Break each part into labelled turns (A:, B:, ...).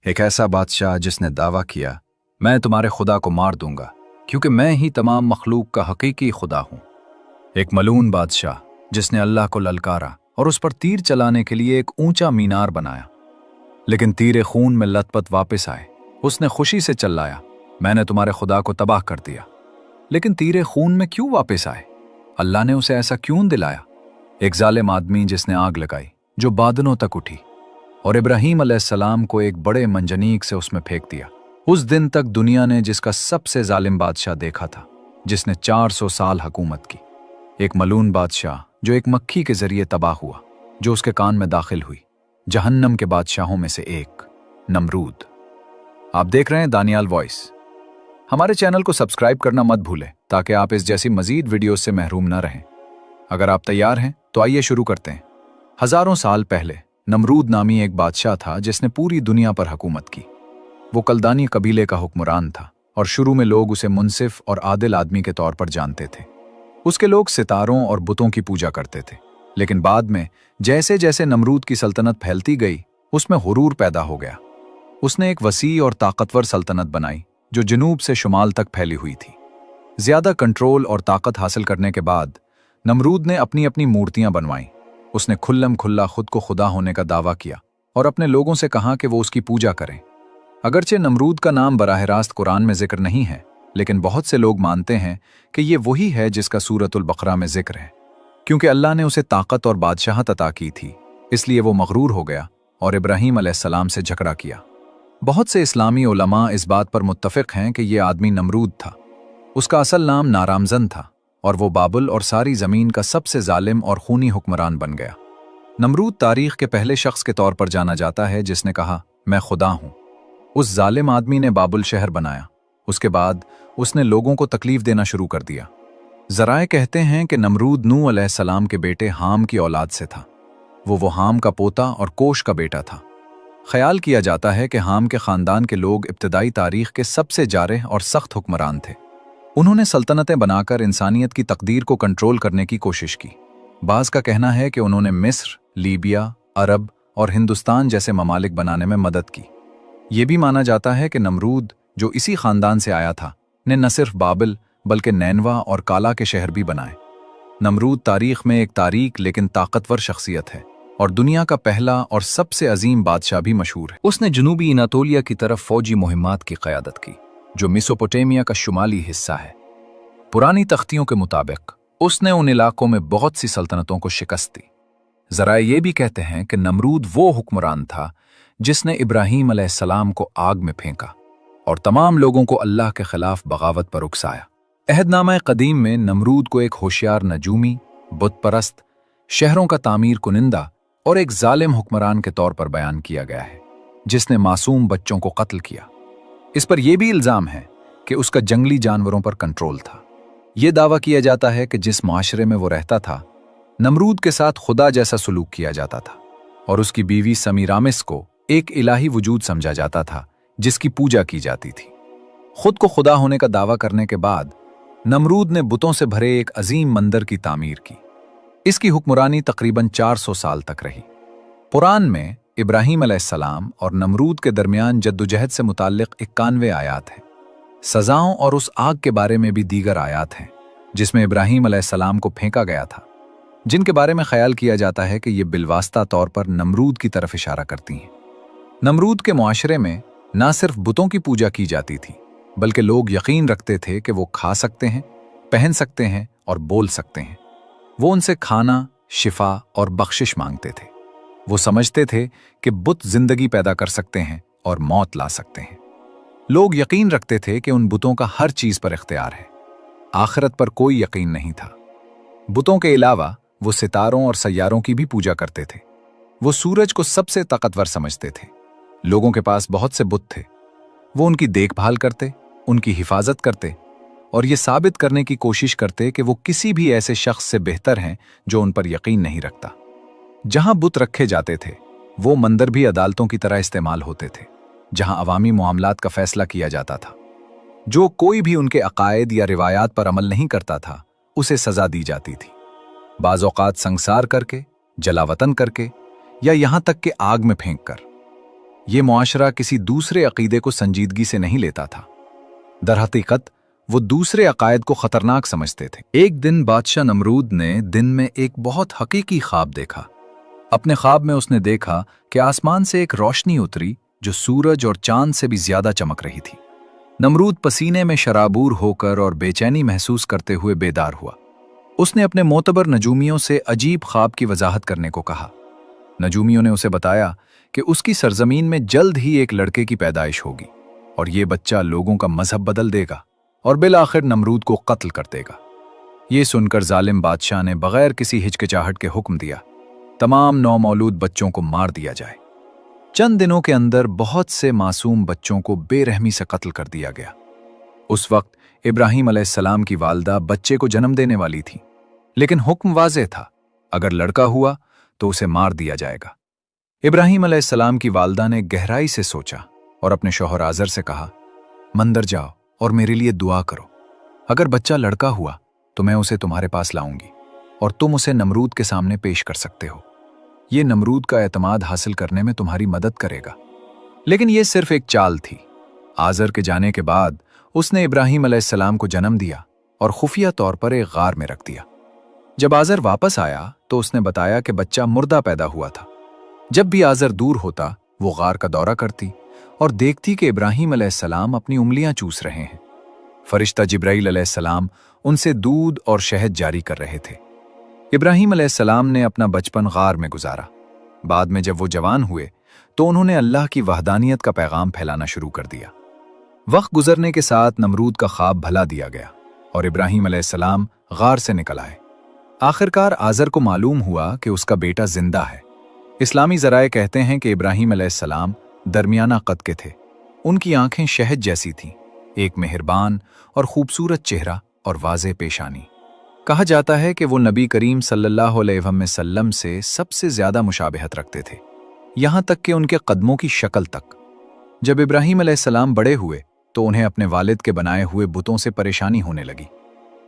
A: एक ऐसा बादशाह जिसने दावा किया, मैं तुम्हारे खुदा को मार दूंगा क्योंकि मैं ही तमाम मखलूक का हकीकी खुदा हूं। एक मलून बादशाह जिसने अल्लाह को ललकारा और उस पर तीर चलाने के लिए एक ऊंचा मीनार बनाया, लेकिन तीरे खून में लथपथ वापस आए। उसने खुशी से चिल्लाया, मैंने तुम्हारे खुदा को तबाह कर दिया। लेकिन तीरे खून में क्यों वापस आए? अल्लाह ने उसे ऐसा क्यों दिलाया? एक जालिम आदमी जिसने आग लगाई जो बादलों तक उठी और इब्राहीम अलैहिस्सलाम को एक बड़े मंजनीक से उसमें फेंक दिया। उस दिन तक दुनिया ने जिसका सबसे जालिम बादशाह देखा था, जिसने 400 साल हुकूमत की। एक मलून बादशाह जो एक मक्खी के जरिए तबाह हुआ, जो उसके कान में दाखिल हुई। जहन्नम के बादशाहों में से एक, नमरूद। आप देख रहे हैं दानियाल वॉइस। हमारे चैनल को सब्सक्राइब करना मत भूलें ताकि आप इस जैसी मजीद वीडियोस से महरूम न रहें। अगर आप तैयार हैं तो आइए शुरू करते हैं। हजारों साल पहले नमरूद नामी एक बादशाह था जिसने पूरी दुनिया पर हुकूमत की। वो कलदानी कबीले का हुक्मरान था और शुरू में लोग उसे मुनसिफ और आदिल आदमी के तौर पर जानते थे। उसके लोग सितारों और बुतों की पूजा करते थे, लेकिन बाद में जैसे जैसे नमरूद की सल्तनत फैलती गई, उसमें हुरूर पैदा हो गया। उसने एक वसी और ताकतवर सल्तनत बनाई जो जनूब से शुमाल तक फैली हुई थी। ज्यादा कंट्रोल और ताकत हासिल करने के बाद नमरूद ने अपनी अपनी मूर्तियां बनवाईं। उसने खुल्लम खुल्ला खुद को खुदा होने का दावा किया और अपने लोगों से कहा कि वो उसकी पूजा करें। अगरचे नमरूद का नाम बराह रास्त कुरान में जिक्र नहीं है, लेकिन बहुत से लोग मानते हैं कि ये वही है जिसका सूरतुल बकरा में जिक्र है। क्योंकि अल्लाह ने उसे ताकत और बादशाहत अता की थी, इसलिए वो मगरूर हो गया और इब्राहीम अलैहिस्सलाम से झगड़ा किया। बहुत से इस्लामी उलमा इस बात पर मुत्तफिक हैं कि यह आदमी नमरूद था। उसका असल नाम नारामजन था और वो बाबुल और सारी ज़मीन का सबसे जालिम और खूनी हुक्मरान बन गया। नमरूद तारीख के पहले शख्स के तौर पर जाना जाता है जिसने कहा, मैं खुदा हूं। उस जालिम आदमी ने बाबुल शहर बनाया। उसके बाद उसने लोगों को तकलीफ देना शुरू कर दिया। ज़राए कहते हैं कि नमरूद नूह अलैहिस्सलाम के बेटे हाम की औलाद से था। वो हाम का पोता और कोश का बेटा था। ख्याल किया जाता है कि हाम के ख़ानदान के लोग इब्तदाई तारीख के सबसे जारह और सख्त हुक्मरान थे। उन्होंने सल्तनतें बनाकर इंसानियत की तकदीर को कंट्रोल करने की कोशिश की। बाज़ का कहना है कि उन्होंने मिस्र, लीबिया, अरब और हिंदुस्तान जैसे ममालिक बनाने में मदद की। ये भी माना जाता है कि नमरूद, जो इसी ख़ानदान से आया था, ने न सिर्फ बाबिल बल्कि नैनवा और काला के शहर भी बनाए। नमरूद तारीख में एक तारीक लेकिन ताकतवर शख्सियत है और दुनिया का पहला और सबसे अजीम बादशाह भी मशहूर है। उसने जनूबी अनातोलिया की तरफ फौजी मुहिम्मात की क़यादत की, जो मेसोपोटामिया का शुमाली हिस्सा है। पुरानी तख्तियों के मुताबिक उसने उन इलाकों में बहुत सी सल्तनतों को शिकस्त दी। ज़राए ये भी कहते हैं कि नमरूद वो हुक्मरान था जिसने इब्राहीम अलैहिस्सलाम को आग में फेंका और तमाम लोगों को अल्लाह के खिलाफ बगावत पर उकसाया। अहदनामा कदीम में नमरूद को एक होशियार नजूमी, बुत परस्त, शहरों का तामीर कुनिंदा और एक जालिम हुक्मरान के तौर पर बयान किया गया है, जिसने मासूम बच्चों को कत्ल किया। इस पर यह भी इल्जाम है कि उसका जंगली जानवरों पर कंट्रोल था। यह दावा किया जाता है कि जिस माशरे में वो रहता था, नमरूद के साथ खुदा जैसा सलूक किया जाता था और उसकी बीवी समीरामिस को एक इलाही वजूद समझा जाता था जिसकी पूजा की जाती थी। खुद को खुदा होने का दावा करने के बाद नमरूद ने बुतों से भरे एक अजीम मंदिर की तामीर की। इसकी हुक्मरानी तकरीबन 400 साल तक रही। कुरान में इब्राहीम अलैहिस्सलाम और नमरूद के दरमियान जद्दोजहद से मुताल्लिक 91 आयात हैं। सजाओं और उस आग के बारे में भी दीगर आयात हैं जिसमें इब्राहीम अलैहिस्सलाम को फेंका गया था, जिनके बारे में ख्याल किया जाता है कि ये बिलवास्ता तौर पर नमरूद की तरफ इशारा करती हैं। नमरूद के मुआशरे में ना सिर्फ बुतों की पूजा की जाती थी, बल्कि लोग यकीन रखते थे कि वो खा सकते हैं, पहन सकते हैं और बोल सकते हैं। वो उनसे खाना, शिफा और बख्शिश मांगते थे। वो समझते थे कि बुत जिंदगी पैदा कर सकते हैं और मौत ला सकते हैं। लोग यकीन रखते थे कि उन बुतों का हर चीज पर इख्तियार है। आखिरत पर कोई यकीन नहीं था। बुतों के अलावा वो सितारों और सैयारों की भी पूजा करते थे। वो सूरज को सबसे ताकतवर समझते थे। लोगों के पास बहुत से बुत थे। वो उनकी देखभाल करते, उनकी हिफाजत करते और ये साबित करने की कोशिश करते कि वो किसी भी ऐसे शख्स से बेहतर हैं जो उन पर यकीन नहीं रखता। जहां बुत रखे जाते थे, वो मंदिर भी अदालतों की तरह इस्तेमाल होते थे, जहां अवामी मामलात का फैसला किया जाता था। जो कोई भी उनके अकायद या रिवायात पर अमल नहीं करता था, उसे सजा दी जाती थी। बाज़ औक़ात संसार करके, जलावतन करके या यहां तक कि आग में फेंक कर। ये मुआशरा किसी दूसरे अकीदे को संजीदगी से नहीं लेता था। दरहकीकत वो दूसरे अकायद को खतरनाक समझते थे। एक दिन बादशाह नमरूद ने दिन में एक बहुत हकीकी ख्वाब देखा। अपने ख्वाब में उसने देखा कि आसमान से एक रोशनी उतरी जो सूरज और चांद से भी ज्यादा चमक रही थी। नमरूद पसीने में शराबूर होकर और बेचैनी महसूस करते हुए बेदार हुआ। उसने अपने मोतबर नजूमियों से अजीब ख्वाब की वजाहत करने को कहा। नजूमियों ने उसे बताया कि उसकी सरजमीन में जल्द ही एक लड़के की पैदाइश होगी और ये बच्चा लोगों का मजहब बदल देगा और बिलाखिर नमरूद को कत्ल कर देगा। ये सुनकर जालिम बादशाह ने बगैर किसी हिचकिचाहट के हुक्म दिया, तमाम नौमौलूद बच्चों को मार दिया जाए। चंद दिनों के अंदर बहुत से मासूम बच्चों को बेरहमी से कत्ल कर दिया गया। उस वक्त इब्राहीम अलैहिस्सलाम की वालदा बच्चे को जन्म देने वाली थी, लेकिन हुक्म वाज़ेह था, अगर लड़का हुआ तो उसे मार दिया जाएगा। इब्राहीम अलैहिस्सलाम की वालदा ने गहराई से सोचा और अपने शौहर आज़र से कहा, मंदिर जाओ और मेरे लिए दुआ करो। अगर बच्चा लड़का हुआ तो मैं उसे तुम्हारे पास लाऊंगी और तुम उसे नमरूद के सामने पेश कर सकते हो। ये नमरूद का एतमाद हासिल करने में तुम्हारी मदद करेगा। लेकिन यह सिर्फ एक चाल थी। आज़र के जाने के बाद उसने इब्राहीम अलैहिस्सलाम को जन्म दिया और खुफिया तौर पर एक गार में रख दिया। जब आज़र वापस आया तो उसने बताया कि बच्चा मुर्दा पैदा हुआ था। जब भी आज़र दूर होता वो गार का दौरा करती और देखती कि इब्राहीम अलैहिस्सलाम अपनी उंगलियां चूस रहे हैं। फरिश्ता जिब्राईल अलैहिस्सलाम उनसे दूध और शहद जारी कर रहे थे। इब्राहीम अलैहिस्सलाम ने अपना बचपन गार में गुजारा। बाद में जब वो जवान हुए तो उन्होंने अल्लाह की वहदानियत का पैगाम फैलाना शुरू कर दिया। वक्त गुजरने के साथ नमरूद का ख्वाब भला दिया गया और इब्राहीम अलैहिस्सलाम गार से निकल आए। आखिरकार आज़र को मालूम हुआ कि उसका बेटा जिंदा है। इस्लामी ज़राए कहते हैं कि इब्राहीम अलैहिस्सलाम दरमियाना कद के थे। उनकी आंखें शहद जैसी थीं, एक मेहरबान और खूबसूरत चेहरा और वाज़ेह पेशानी। कहा जाता है कि वो नबी करीम सल्लल्लाहु अलैहि वसल्लम से सबसे ज्यादा मुशाबहत रखते थे, यहां तक कि उनके कदमों की शक्ल तक। जब इब्राहीम अलैहिस्सलाम बड़े हुए तो उन्हें अपने वालिद के बनाए हुए बुतों से परेशानी होने लगी।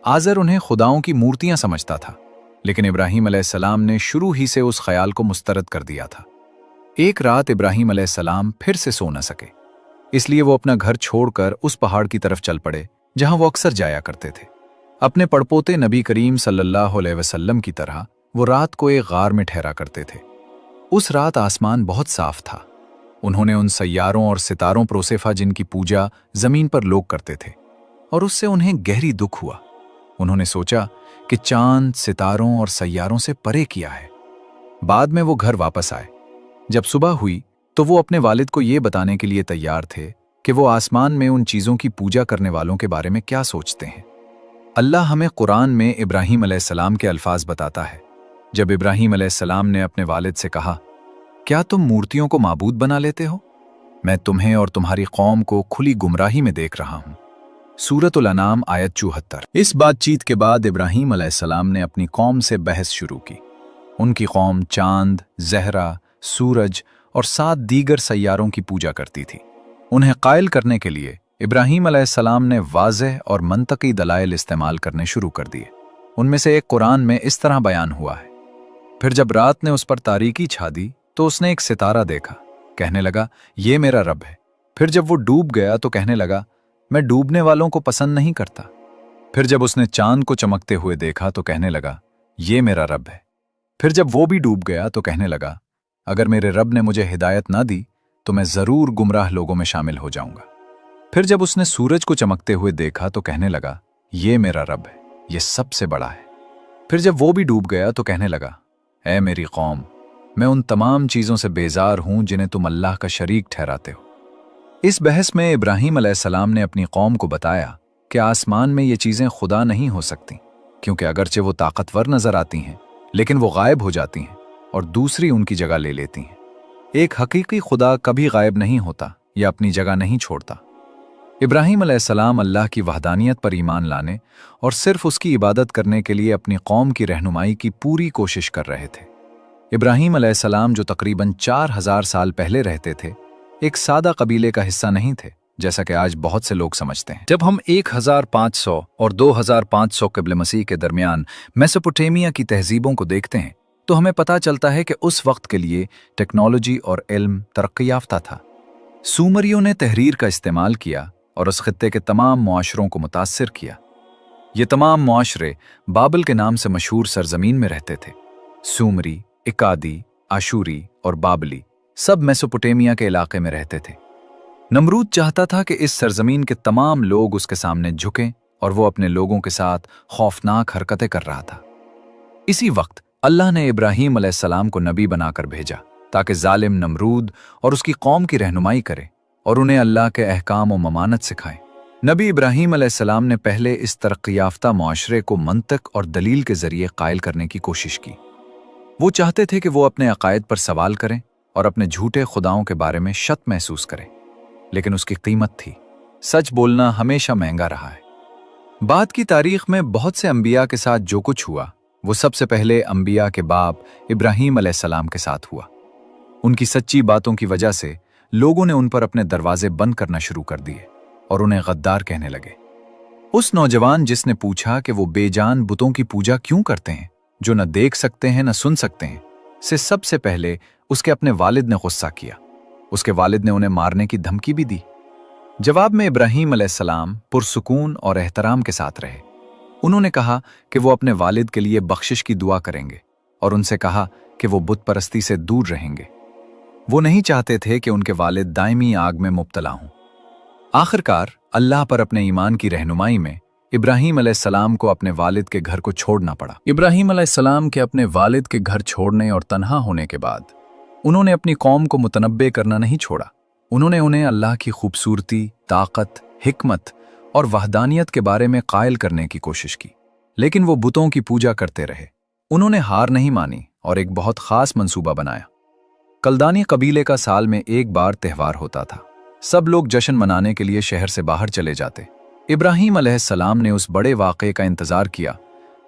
A: आज़र उन्हें खुदाओं की मूर्तियां समझता था, लेकिन इब्राहीम अलैहिस्सलाम ने शुरू ही से उस ख्याल को मुस्तरद कर दिया था। एक रात इब्राहीम अलैहिस्सलाम फिर से सो न सके, इसलिए वो अपना घर छोड़कर उस पहाड़ की तरफ चल पड़े जहां वो अक्सर जाया करते थे। अपने पड़पोते नबी करीम सल्लल्लाहु अलैहि वसल्लम की तरह वो रात को एक गार में ठहरा करते थे। उस रात आसमान बहुत साफ था। उन्होंने उन सैयारों और सितारों पर उसेफा जिनकी पूजा जमीन पर लोग करते थे, और उससे उन्हें गहरी दुख हुआ। उन्होंने सोचा कि चांद सितारों और सैयारों से परे किया है। बाद में वो घर वापस आए। जब सुबह हुई तो वो अपने वालिद को ये बताने के लिए तैयार थे कि वो आसमान में उन चीज़ों की पूजा करने वालों के बारे में क्या सोचते हैं। अल्लाह हमें कुरान में इब्राहीम अलैहिस्सलाम के अल्फाज बताता है। जब इब्राहीम अलैहिस्सलाम ने अपने वालिद से कहा, क्या तुम मूर्तियों को माबूद बना लेते हो? मैं तुम्हें और तुम्हारी कौम को खुली गुमराही में देख रहा हूं। सूरतुल अनाम आयत 74। इस बातचीत के बाद इब्राहीम अलैहिस्सलाम ने अपनी कौम से बहस शुरू की। उनकी कौम चांद, ज़हरा, सूरज और 7 दीगर सैयारों की पूजा करती थी। उन्हें कायल करने के लिए इब्राहीम अलैहिस्सलाम ने वाज़ेह और मंतकी दलाइल इस्तेमाल करने शुरू कर दिए। उनमें से एक कुरान में इस तरह बयान हुआ है, फिर जब रात ने उस पर तारीकी छा दी तो उसने एक सितारा देखा, कहने लगा ये मेरा रब है। फिर जब वो डूब गया तो कहने लगा मैं डूबने वालों को पसंद नहीं करता। फिर जब उसने चांद को चमकते हुए देखा तो कहने लगा ये मेरा रब है। फिर जब वो भी डूब गया तो कहने लगा अगर मेरे रब ने मुझे हिदायत ना दी तो मैं जरूर गुमराह लोगों में शामिल हो जाऊंगा। फिर जब उसने सूरज को चमकते हुए देखा तो कहने लगा ये मेरा रब है, ये सबसे बड़ा है। फिर जब वो भी डूब गया तो कहने लगा ऐ मेरी कौम, मैं उन तमाम चीज़ों से बेजार हूं जिन्हें तुम अल्लाह का शरीक ठहराते हो। इस बहस में इब्राहीम अलैहिस्सलाम ने अपनी कौम को बताया कि आसमान में ये चीज़ें खुदा नहीं हो सकती, क्योंकि अगरचे वो ताकतवर नजर आती हैं लेकिन वो गायब हो जाती हैं और दूसरी उनकी जगह ले लेती हैं। एक हकीकी खुदा कभी गायब नहीं होता या अपनी जगह नहीं छोड़ता। इब्राहीम अलैहिस्सलाम अल्लाह की वहदानियत पर ईमान लाने और सिर्फ उसकी इबादत करने के लिए अपनी कौम की रहनुमाई की पूरी कोशिश कर रहे थे। इब्राहीम अलैहिस्सलाम जो तकरीबन 4000 साल पहले रहते थे, एक सादा कबीले का हिस्सा नहीं थे जैसा कि आज बहुत से लोग समझते हैं। जब हम 1500 और 2500 क़िब्ल मसीह के दरमियान मेसोपोटामिया की तहजीबों को देखते हैं तो हमें पता चलता है कि उस वक्त के लिए टेक्नोलॉजी और इल्म तरक्की याफ्ता था। सूमरियों ने तहरीर का इस्तेमाल किया और उस खित्ते के तमाम मुआशरों को मुतासिर किया। ये तमाम मुआशरे बाबल के नाम से मशहूर सरजमीन में रहते थे। सूमरी, इकादी, आशूरी और बाबली सब मेसोपोटामिया के इलाके में रहते थे। नमरूद चाहता था कि इस सरजमीन के तमाम लोग उसके सामने झुकें और वो अपने लोगों के साथ खौफनाक हरकतें कर रहा था। इसी वक्त अल्लाह ने इब्राहीम अलैहिस्सलाम को नबी बनाकर भेजा ताकि जालिम नमरूद और उसकी कौम की रहनुमाई करे और उन्हें अल्लाह के अहकाम और ममानत सिखाए। नबी इब्राहीम अलैहिस्सलाम ने पहले इस तरक्की याफ्ता मुआशरे को मंतक और दलील के जरिए कायल करने की कोशिश की। वो चाहते थे कि वो अपने अकायद पर सवाल करें और अपने झूठे खुदाओं के बारे में शक महसूस करें, लेकिन उसकी कीमत थी। सच बोलना हमेशा महंगा रहा है। बाद की तारीख में बहुत से अंबिया के साथ जो कुछ हुआ वो सबसे पहले अंबिया के बाप इब्राहीम अलैहिस्सलाम के साथ हुआ। उनकी सच्ची बातों की वजह से लोगों ने उन पर अपने दरवाजे बंद करना शुरू कर दिए और उन्हें गद्दार कहने लगे। उस नौजवान जिसने पूछा कि वो बेजान बुतों की पूजा क्यों करते हैं जो न देख सकते हैं न सुन सकते हैं, से सबसे पहले उसके अपने वालिद ने गुस्सा किया। उसके वालिद ने उन्हें मारने की धमकी भी दी। जवाब में इब्राहीम अलैहिस्सलाम पुरसुकून और एहतराम के साथ रहे। उन्होंने कहा कि वो अपने वालिद के लिए बख्शिश की दुआ करेंगे और उनसे कहा कि वो बुत परस्ती से दूर रहेंगे। वो नहीं चाहते थे कि उनके वालिद दायमी आग में मुब्तला हों। आखिरकार अल्लाह पर अपने ईमान की रहनुमाई में इब्राहीम अलैहिस्सलाम को अपने वालिद के घर को छोड़ना पड़ा। इब्राहीम अलैहिस्सलाम के अपने वालिद के घर छोड़ने और तन्हा होने के बाद उन्होंने अपनी कौम को मुतनब्बे करना नहीं छोड़ा। उन्होंने उन्हें अल्लाह की खूबसूरती, ताकत, हिकमत और वहदानियत के बारे में कायल करने की कोशिश की, लेकिन वो बुतों की पूजा करते रहे। उन्होंने हार नहीं मानी और एक बहुत खास मंसूबा बनाया। कलदानी कबीले का साल में एक बार त्यौहार होता था। सब लोग जश्न मनाने के लिए शहर से बाहर चले जाते। इब्राहीम अलैहिस्सलाम ने उस बड़े वाक़े का इंतजार किया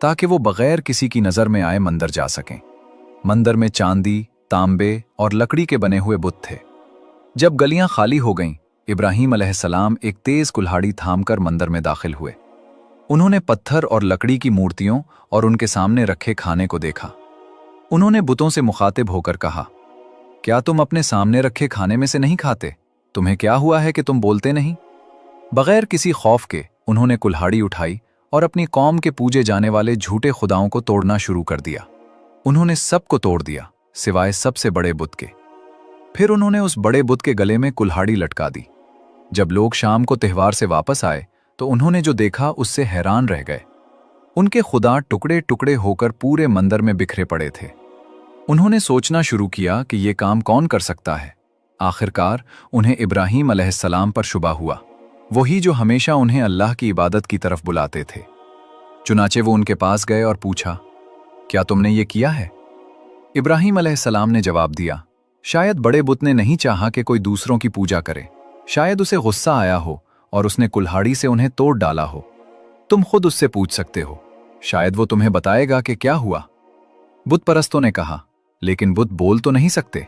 A: ताकि वो बगैर किसी की नज़र में आए मंदिर जा सकें। मंदिर में चांदी, तांबे और लकड़ी के बने हुए बुत थे। जब गलियां खाली हो गईं, इब्राहीम अलैहिस्सलाम एक तेज कुल्हाड़ी थामकर मंदिर में दाखिल हुए। उन्होंने पत्थर और लकड़ी की मूर्तियों और उनके सामने रखे खाने को देखा। उन्होंने बुतों से मुखातिब होकर कहा, क्या तुम अपने सामने रखे खाने में से नहीं खाते? तुम्हें क्या हुआ है कि तुम बोलते नहीं? बगैर किसी खौफ के उन्होंने कुल्हाड़ी उठाई और अपनी कौम के पूजे जाने वाले झूठे खुदाओं को तोड़ना शुरू कर दिया। उन्होंने सबको तोड़ दिया सिवाय सबसे बड़े बुत के। फिर उन्होंने उस बड़े बुत के गले में कुल्हाड़ी लटका दी। जब लोग शाम को त्योहार से वापस आए तो उन्होंने जो देखा उससे हैरान रह गए। उनके खुदा टुकड़े टुकड़े होकर पूरे मंदिर में बिखरे पड़े थे। उन्होंने सोचना शुरू किया कि ये काम कौन कर सकता है। आखिरकार उन्हें इब्राहीम अलैहिस्सलाम पर शुबा हुआ, वही जो हमेशा उन्हें अल्लाह की इबादत की तरफ बुलाते थे। चुनाचे वो उनके पास गए और पूछा, क्या तुमने ये किया है? इब्राहीम अलैहिस्सलाम ने जवाब दिया, शायद बड़े बुत ने नहीं चाहा कि कोई दूसरों की पूजा करे। शायद उसे गुस्सा आया हो और उसने कुल्हाड़ी से उन्हें तोड़ डाला हो। तुम खुद उससे पूछ सकते हो, शायद वो तुम्हें बताएगा कि क्या हुआ। बुत परस्तों ने कहा, लेकिन बुत बोल तो नहीं सकते।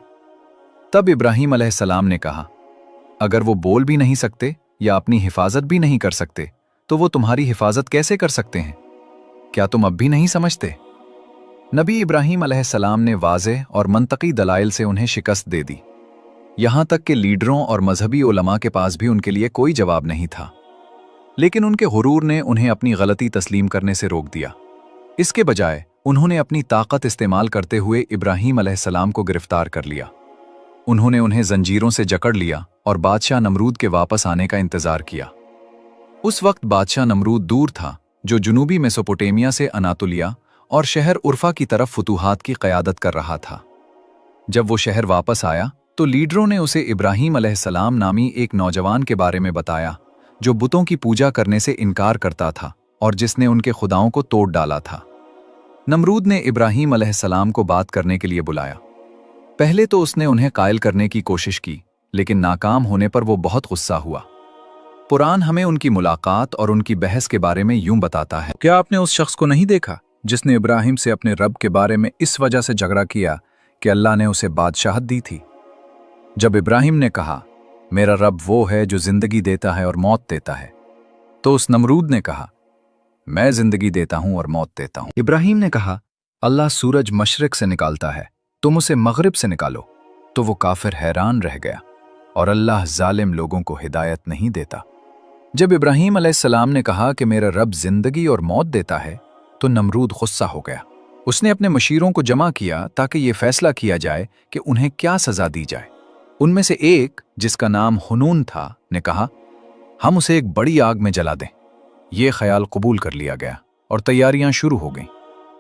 A: तब इब्राहीम अलैहिस्सलाम ने कहा, अगर वो बोल भी नहीं सकते या अपनी हिफाजत भी नहीं कर सकते तो वो तुम्हारी हिफाजत कैसे कर सकते हैं? क्या तुम अब भी नहीं समझते? नबी इब्राहीम अलैहिस्सलाम ने वाज़ेह और मंतकी दलाइल से उन्हें शिकस्त दे दी। यहां तक कि लीडरों और मजहबी उलमा के पास भी उनके लिए कोई जवाब नहीं था। लेकिन उनके गुरूर ने उन्हें अपनी गलती तस्लीम करने से रोक दिया। इसके बजाय उन्होंने अपनी ताकत इस्तेमाल करते हुए इब्राहीम अलैहिस्सलाम को गिरफ्तार कर लिया। उन्होंने उन्हें जंजीरों से जकड़ लिया और बादशाह नमरूद के वापस आने का इंतजार किया। उस वक्त बादशाह नमरूद दूर था, जो जुनूबी मेसोपोटामिया से अनातोलिया और शहर उर्फा की तरफ फुतूहात की क़यादत कर रहा था। जब वो शहर वापस आया तो लीडरों ने उसे इब्राहीम अलैहिस्सलाम नामी एक नौजवान के बारे में बताया जो बुतों की पूजा करने से इनकार करता था और जिसने उनके खुदाओं को तोड़ डाला था। नमरूद ने इब्राहीम अलैहिस्सलाम को बात करने के लिए बुलाया। पहले तो उसने उन्हें कायल करने की कोशिश की, लेकिन नाकाम होने पर वो बहुत गुस्सा हुआ। कुरान हमें उनकी मुलाकात और उनकी बहस के बारे में यूं बताता है, क्या आपने उस शख्स को नहीं देखा जिसने इब्राहीम से अपने रब के बारे में इस वजह से झगड़ा किया कि अल्लाह ने उसे बादशाहत दी थी? जब इब्राहीम ने कहा, मेरा रब वो है जो जिंदगी देता है और मौत देता है, तो उस नमरूद ने कहा, मैं जिंदगी देता हूं और मौत देता हूं। इब्राहीम ने कहा, अल्लाह सूरज मशरिक से निकालता है, तुम उसे मगरिब से निकालो। तो वो काफिर हैरान रह गया और अल्लाह जालिम लोगों को हिदायत नहीं देता। जब इब्राहीम अलैहिस्सलाम ने कहा कि मेरा रब जिंदगी और मौत देता है, तो नमरूद गुस्सा हो गया। उसने अपने मशीरों को जमा किया ताकि ये फैसला किया जाए कि उन्हें क्या सजा दी जाए। उनमें से एक, जिसका नाम हुनून था, ने कहा, हम उसे एक बड़ी आग में जला दें। ये ख्याल कबूल कर लिया गया और तैयारियां शुरू हो गईं।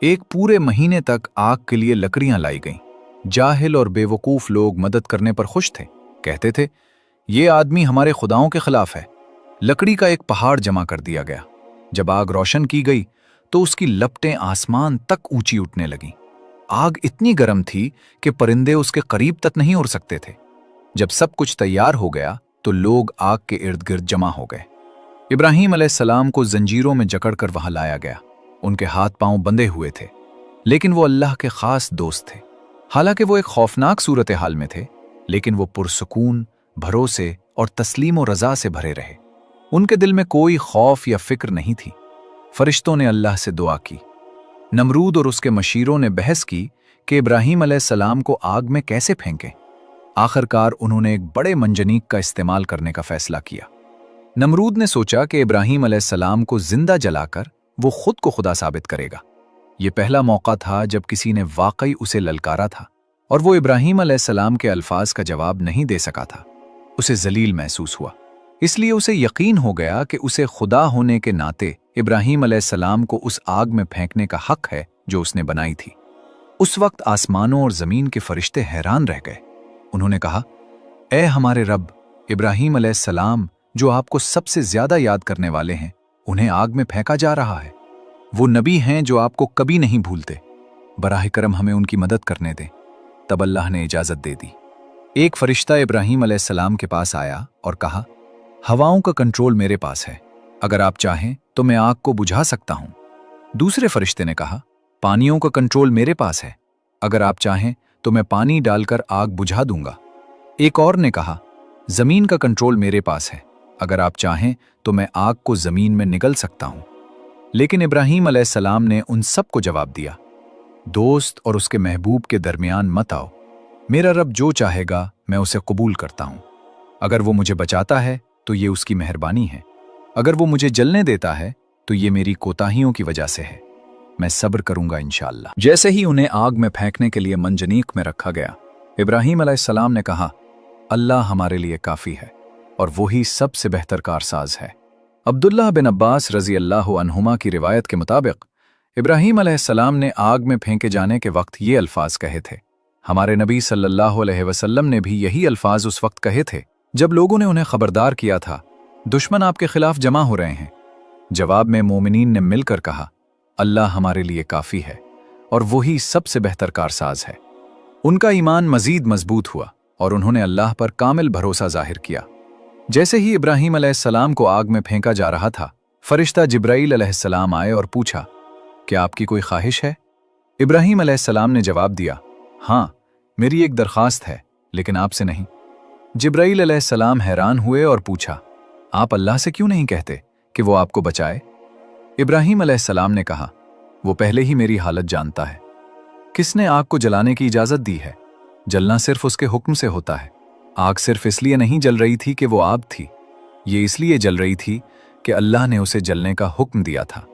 A: एक पूरे महीने तक आग के लिए लकड़ियां लाई गईं। जाहिल और बेवकूफ लोग मदद करने पर खुश थे। कहते थे, ये आदमी हमारे खुदाओं के खिलाफ है। लकड़ी का एक पहाड़ जमा कर दिया गया। जब आग रोशन की गई तो उसकी लपटें आसमान तक ऊंची उठने लगीं। आग इतनी गर्म थी कि परिंदे उसके करीब तक नहीं उड़ सकते थे। जब सब कुछ तैयार हो गया तो लोग आग के इर्द गिर्द जमा हो गए। इब्राहीम अलैहिस्सलाम को जंजीरों में जकड़कर वहां लाया गया। उनके हाथ पांव बंधे हुए थे, लेकिन वो अल्लाह के खास दोस्त थे। हालांकि वो एक खौफनाक सूरत हाल में थे, लेकिन वो पुरसुकून, भरोसे और तस्लीम और रजा से भरे रहे। उनके दिल में कोई खौफ या फिक्र नहीं थी। फरिश्तों ने अल्लाह से दुआ की। नमरूद और उसके मशीरों ने बहस की कि इब्राहीम अलैहिस्सलाम को आग में कैसे फेंकें। आखिरकार उन्होंने एक बड़े मंजनीक का इस्तेमाल करने का फैसला किया। नमरूद ने सोचा कि इब्राहीम अलैहिस्सलाम को जिंदा जलाकर वो खुद को खुदा साबित करेगा। ये पहला मौका था जब किसी ने वाकई उसे ललकारा था और वो इब्राहीम अलैहिस्सलाम के अल्फाज का जवाब नहीं दे सका था। उसे जलील महसूस हुआ, इसलिए उसे यकीन हो गया कि उसे खुदा होने के नाते इब्राहीम अलैहिस्सलाम को उस आग में फेंकने का हक है जो उसने बनाई थी। उस वक्त आसमानों और जमीन के फरिश्ते हैरान रह गए। उन्होंने कहा, ए हमारे रब, इब्राहीम अलैहिस्सलाम जो आपको सबसे ज्यादा याद करने वाले हैं, उन्हें आग में फेंका जा रहा है। वो नबी हैं जो आपको कभी नहीं भूलते। बराह करम हमें उनकी मदद करने दें। तब अल्लाह ने इजाजत दे दी। एक फरिश्ता इब्राहीम अलैहिस्सलाम के पास आया और कहा, हवाओं का कंट्रोल मेरे पास है, अगर आप चाहें तो मैं आग को बुझा सकता हूं। दूसरे फरिश्ते ने कहा, पानियों का कंट्रोल मेरे पास है, अगर आप चाहें तो मैं पानी डालकर आग बुझा दूंगा। एक और ने कहा, जमीन का कंट्रोल मेरे पास है, अगर आप चाहें तो मैं आग को जमीन में निगल सकता हूं। लेकिन इब्राहीम अलैहिस्सलाम ने उन सब को जवाब दिया, दोस्त और उसके महबूब के दरमियान मत आओ। मेरा रब जो चाहेगा मैं उसे कबूल करता हूं। अगर वो मुझे बचाता है तो ये उसकी मेहरबानी है, अगर वो मुझे जलने देता है तो ये मेरी कोताहियों की वजह से है। मैं सब्र करूंगा इंशाअल्लाह। जैसे ही उन्हें आग में फेंकने के लिए मंजनीक में रखा गया, इब्राहीम अलैहिस्सलाम ने कहा, अल्लाह हमारे लिए काफी है और वही सबसे बेहतर कारसाज है। अब्दुल्लाह बिन अब्बास रजी अल्लाह अन्हुमा की रिवायत के मुताबिक इब्राहीम अलैहिस्सलाम ने आग में फेंके जाने के वक्त ये अल्फाज कहे थे। हमारे नबी सल्लल्लाहु अलैहि वसल्लम ने भी यही अल्फाज उस वक्त कहे थे जब लोगों ने उन्हें खबरदार किया था, दुश्मन आपके खिलाफ जमा हो रहे हैं। जवाब में मोमिनीन ने मिलकर कहा, अल्लाह हमारे लिए काफी है और वही सबसे बेहतर कारसाज है। उनका ईमान मजीद मजबूत हुआ और उन्होंने अल्लाह पर कामिल भरोसा जाहिर किया। जैसे ही इब्राहीम अलैहिस्सलाम को आग में फेंका जा रहा था, फरिश्ता जिब्राईल अलैहिस्सलाम आए और पूछा, क्या आपकी कोई ख्वाहिश है? इब्राहीम अलैहिस्सलाम ने जवाब दिया, हाँ, मेरी एक दरख्वास्त है, लेकिन आपसे नहीं। जिब्राईल अलैहिस्सलाम हैरान हुए और पूछा, आप अल्लाह से क्यों नहीं कहते कि वो आपको बचाए? इब्राहीम अलैहिस्सलाम ने कहा, वो पहले ही मेरी हालत जानता है। किसने आग को जलाने की इजाजत दी है? जलना सिर्फ उसके हुक्म से होता है। आग सिर्फ इसलिए नहीं जल रही थी कि वो आग थी, ये इसलिए जल रही थी कि अल्लाह ने उसे जलने का हुक्म दिया था।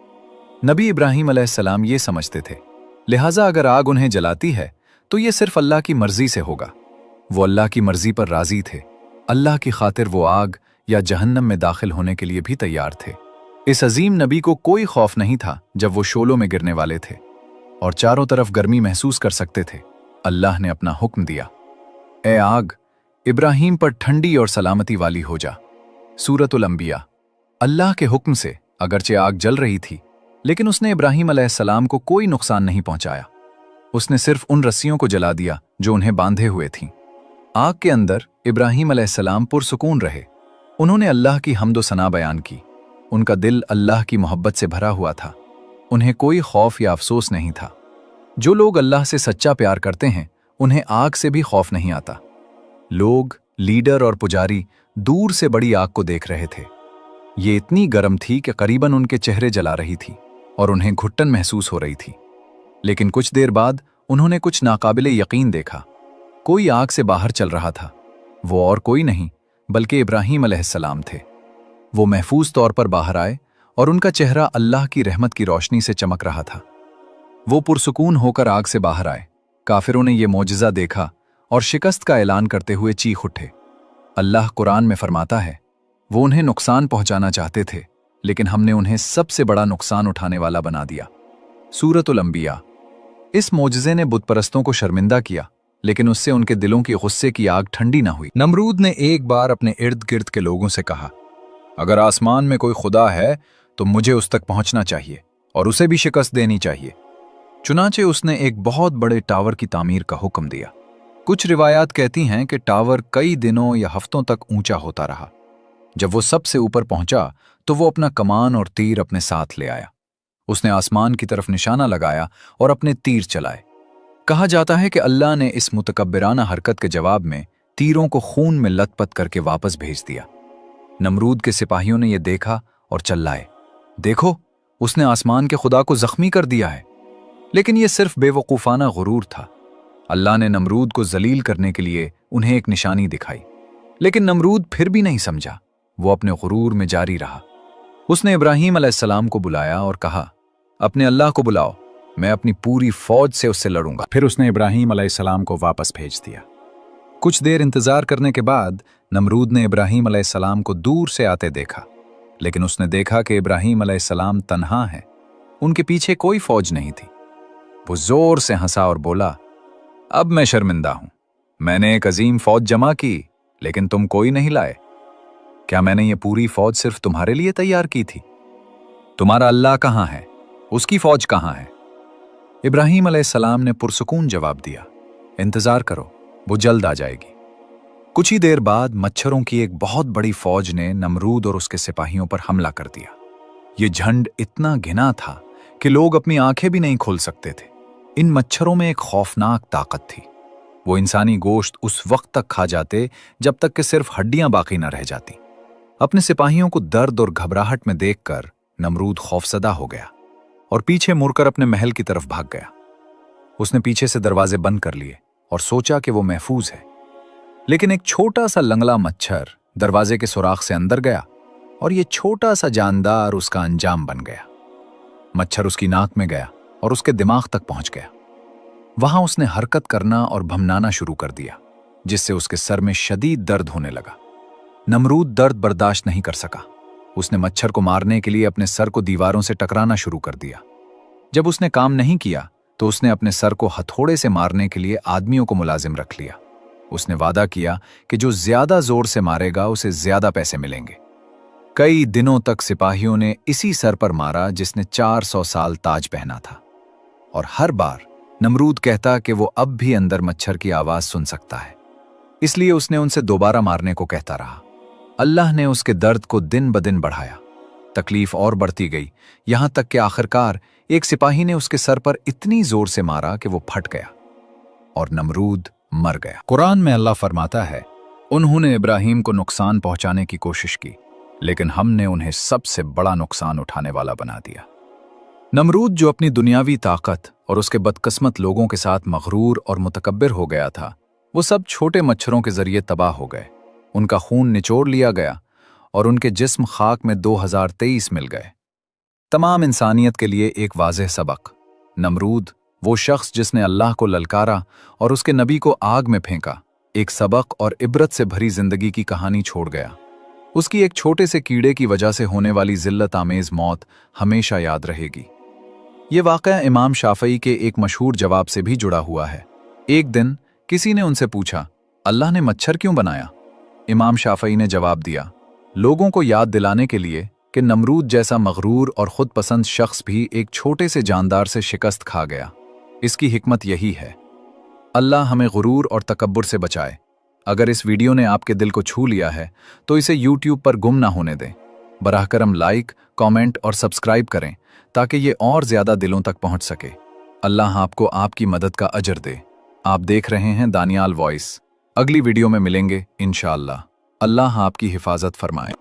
A: नबी इब्राहीम अलैहिस्सलाम ये समझते थे, लिहाजा अगर आग उन्हें जलाती है तो ये सिर्फ अल्लाह की मर्जी से होगा। वो अल्लाह की मर्जी पर राजी थे। अल्लाह की खातिर वो आग या जहन्नम में दाखिल होने के लिए भी तैयार थे। इस अजीम नबी को कोई खौफ नहीं था जब वो शोलों में गिरने वाले थे और चारों तरफ गर्मी महसूस कर सकते थे। अल्लाह ने अपना हुक्म दिया, ए आग, इब्राहीम पर ठंडी और सलामती वाली हो जा। सूरतुल अंबिया। अल्लाह के हुक्म से अगरचे आग जल रही थी, लेकिन उसने इब्राहीम अलैहिस्सलाम को कोई नुकसान नहीं पहुंचाया। उसने सिर्फ उन रस्सियों को जला दिया जो उन्हें बांधे हुए थीं। आग के अंदर इब्राहीम अलैहिस्सलाम पुरसुकून रहे। उन्होंने अल्लाह की हम्दो सना बयान की। उनका दिल अल्लाह की मोहब्बत से भरा हुआ था। उन्हें कोई खौफ या अफसोस नहीं था। जो लोग अल्लाह से सच्चा प्यार करते हैं, उन्हें आग से भी खौफ नहीं आता। लोग, लीडर और पुजारी दूर से बड़ी आग को देख रहे थे। ये इतनी गर्म थी कि करीबन उनके चेहरे जला रही थी और उन्हें घुट्टन महसूस हो रही थी। लेकिन कुछ देर बाद उन्होंने कुछ नाकाबिले यकीन देखा। कोई आग से बाहर चल रहा था। वो और कोई नहीं बल्कि इब्राहीम अलैहिस्सलाम थे। वो महफूज तौर पर बाहर आए और उनका चेहरा अल्लाह की रहमत की रोशनी से चमक रहा था। वो पुरसुकून होकर आग से बाहर आए। काफिरों ने ये मोजिज़ा देखा और शिकस्त का ऐलान करते हुए चीख उठे। अल्लाह कुरान में फरमाता है, वो उन्हें नुकसान पहुंचाना चाहते थे लेकिन हमने उन्हें सबसे बड़ा नुकसान उठाने वाला बना दिया। सूरतुल अंबिया। इस मोजिज़े ने बुतपरस्तों को शर्मिंदा किया लेकिन उससे उनके दिलों की गुस्से की आग ठंडी ना हुई। नमरूद ने एक बार अपने इर्द गिर्द के लोगों से कहा, अगर आसमान में कोई खुदा है तो मुझे उस तक पहुंचना चाहिए और उसे भी शिकस्त देनी चाहिए। चुनाचे उसने एक बहुत बड़े टावर की तामीर का हुक्म दिया। कुछ रिवायात कहती हैं कि टावर कई दिनों या हफ्तों तक ऊंचा होता रहा। जब वो सबसे ऊपर पहुंचा तो वो अपना कमान और तीर अपने साथ ले आया। उसने आसमान की तरफ निशाना लगाया और अपने तीर चलाए। कहा जाता है कि अल्लाह ने इस मुतकब्बिराना हरकत के जवाब में तीरों को खून में लथपथ करके वापस भेज दिया। नमरूद के सिपाहियों ने यह देखा और चिल्लाए, देखो, उसने आसमान के खुदा को जख्मी कर दिया है। लेकिन यह सिर्फ बेवकूफाना गुरूर था। अल्लाह ने नमरूद को जलील करने के लिए उन्हें एक निशानी दिखाई, लेकिन नमरूद फिर भी नहीं समझा। वो अपने गुरूर में जारी रहा। उसने इब्राहीम अलैहिस्सलाम को बुलाया और कहा, अपने अल्लाह को बुलाओ, मैं अपनी पूरी फौज से उससे लड़ूंगा। फिर उसने इब्राहीम अलैहिस्सलाम को वापस भेज दिया। कुछ देर इंतजार करने के बाद नमरूद ने इब्राहीम अलैहिस्सलाम को दूर से आते देखा, लेकिन उसने देखा कि इब्राहीम अलैहिस्सलाम तन्हा है। उनके पीछे कोई फौज नहीं थी। वो जोर से हंसा और बोला, अब मैं शर्मिंदा हूं। मैंने एक अजीम फौज जमा की लेकिन तुम कोई नहीं लाए। क्या मैंने ये पूरी फौज सिर्फ तुम्हारे लिए तैयार की थी? तुम्हारा अल्लाह कहां है? उसकी फौज कहां है? इब्राहीम अलैहिस्सलाम ने पुरसुकून जवाब दिया, इंतजार करो, वो जल्द आ जाएगी। कुछ ही देर बाद मच्छरों की एक बहुत बड़ी फौज ने नमरूद और उसके सिपाहियों पर हमला कर दिया। ये झंड इतना घिना था कि लोग अपनी आंखें भी नहीं खोल सकते थे। इन मच्छरों में एक खौफनाक ताकत थी। वो इंसानी गोश्त उस वक्त तक खा जाते जब तक कि सिर्फ हड्डियां बाकी न रह जाती। अपने सिपाहियों को दर्द और घबराहट में देखकर नमरूद खौफजदा हो गया और पीछे मुड़कर अपने महल की तरफ भाग गया। उसने पीछे से दरवाजे बंद कर लिए और सोचा कि वो महफूज है। लेकिन एक छोटा सा लंगड़ा मच्छर दरवाजे के सुराख से अंदर गया और ये छोटा सा जानदार उसका अंजाम बन गया। मच्छर उसकी नाक में गया और उसके दिमाग तक पहुंच गया। वहां उसने हरकत करना और भमनाना शुरू कर दिया, जिससे उसके सर में शदीद दर्द होने लगा। नमरूद दर्द बर्दाश्त नहीं कर सका। उसने मच्छर को मारने के लिए अपने सर को दीवारों से टकराना शुरू कर दिया। जब उसने काम नहीं किया तो उसने अपने सर को हथौड़े से मारने के लिए आदमियों को मुलाजिम रख लिया। उसने वादा किया कि जो ज्यादा जोर से मारेगा उसे ज्यादा पैसे मिलेंगे। कई दिनों तक सिपाहियों ने इसी सर पर मारा जिसने 400 साल ताज पहना था, और हर बार नमरूद कहता कि वो अब भी अंदर मच्छर की आवाज सुन सकता है। इसलिए उसने उनसे दोबारा मारने को कहता रहा। अल्लाह ने उसके दर्द को दिन ब दिन बढ़ाया। तकलीफ और बढ़ती गई, यहां तक कि आखिरकार एक सिपाही ने उसके सर पर इतनी जोर से मारा कि वो फट गया और नमरूद मर गया। कुरान में अल्लाह फरमाता है, उन्होंने इब्राहीम को नुकसान पहुंचाने की कोशिश की, लेकिन हमने उन्हें सबसे बड़ा नुकसान उठाने वाला बना दिया। नमरूद जो अपनी दुनियावी ताकत और उसके बदकिस्मत लोगों के साथ मगरूर और मुतकब्बिर हो गया था, वो सब छोटे मच्छरों के जरिए तबाह हो गए। उनका खून निचोड़ लिया गया और उनके जिस्म खाक में 2023 मिल गए। तमाम इंसानियत के लिए एक वाज़ेह सबक। नमरूद, वो शख्स जिसने अल्लाह को ललकारा और उसके नबी को आग में फेंका, एक सबक और इबरत से भरी जिंदगी की कहानी छोड़ गया। उसकी एक छोटे से कीड़े की वजह से होने वाली जिल्लत आमेज मौत हमेशा याद रहेगी। ये वाक़या इमाम शाफ़ई के एक मशहूर जवाब से भी जुड़ा हुआ है। एक दिन किसी ने उनसे पूछा, अल्लाह ने मच्छर क्यों बनाया? इमाम शाफ़ई ने जवाब दिया, लोगों को याद दिलाने के लिए कि नमरूद जैसा मगरूर और खुद पसंद शख्स भी एक छोटे से जानदार से शिकस्त खा गया। इसकी हिकमत यही है। अल्लाह हमें गुरूर और तकब्बुर से बचाए। अगर इस वीडियो ने आपके दिल को छू लिया है तो इसे YouTube पर गुम ना होने दें। बराह करम लाइक, कमेंट और सब्सक्राइब करें ताकि ये और ज़्यादा दिलों तक पहुंच सके। अल्लाह आपको आपकी मदद का अजर दे। आप देख रहे हैं दानियाल वॉइस। अगली वीडियो में मिलेंगे इंशाअल्लाह। अल्लाह आपकी हिफाजत फरमाए।